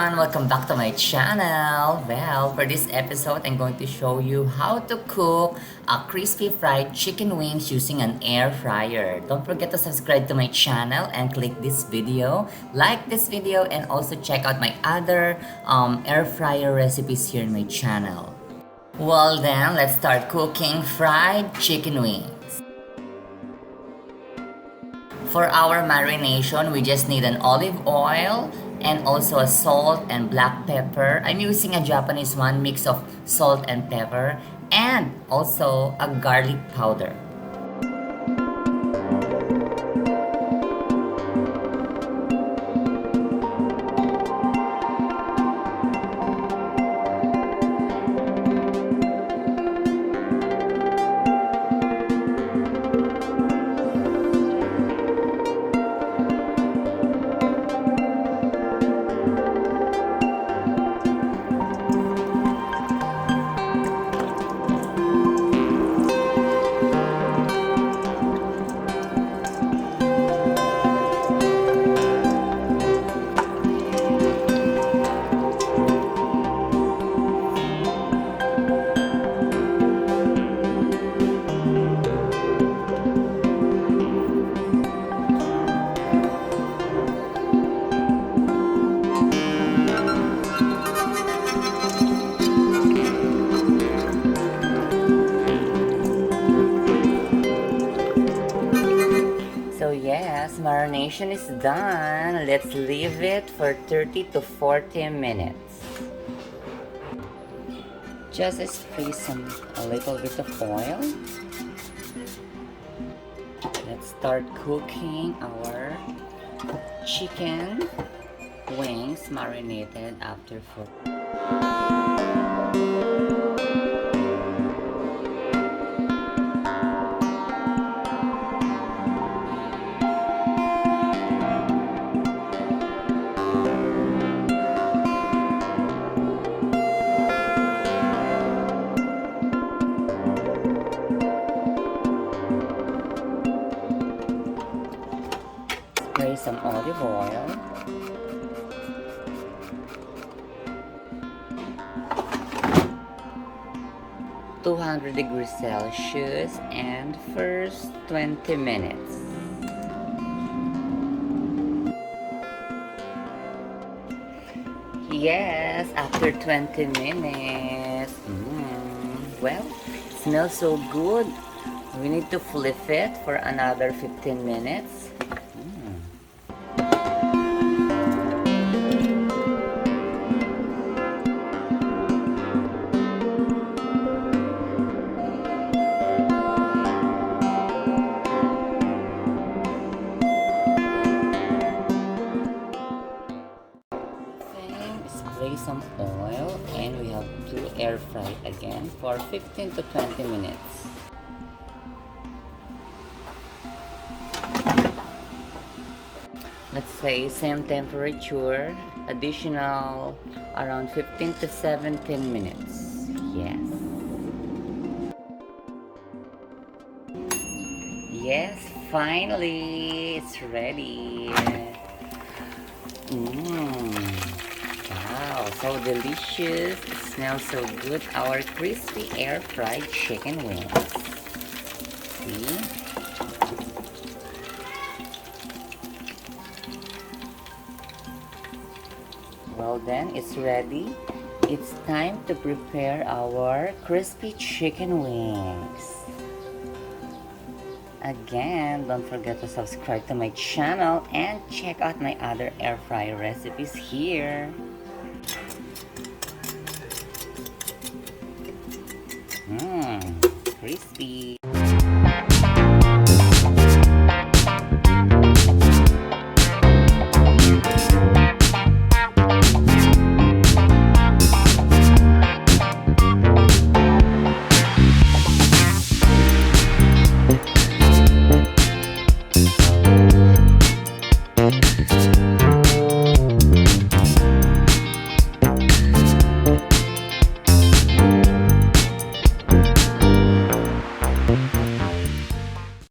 everyone! Welcome back to my channel. Well, for this episode, I'm going to show you how to cook a crispy fried chicken wings using an air fryer. Don't forget to subscribe to my channel and click this video, like this video, and also check out my other air fryer recipes here in my channel. Well then, let's start cooking fried chicken wings. For our marination, we just need an olive oil and also a salt and black pepper. I'm using a Japanese one, mix of salt and pepper, and also a garlic powder. So yes, marination is done. Let's leave it for 30 to 40 minutes. Just spray a little bit of oil. Let's start cooking our chicken wings marinated after 4. Spray some olive oil. (200°C) and first 20 minutes. Yes, after 20 minutes. Well, it smells so good. We need to flip it for another 15 minutes. Spray some oil and we have to air fry again for 15 to 20 minutes. Let's say same temperature, additional around 15 to 17 minutes. Yes. Yes, finally it's ready. Wow, so delicious. It smells so good. Our crispy air fried chicken wings. See? Well then, it's ready. It's time to prepare our crispy chicken wings. Again, don't forget to subscribe to my channel and check out my other air fryer recipes here. Crispy.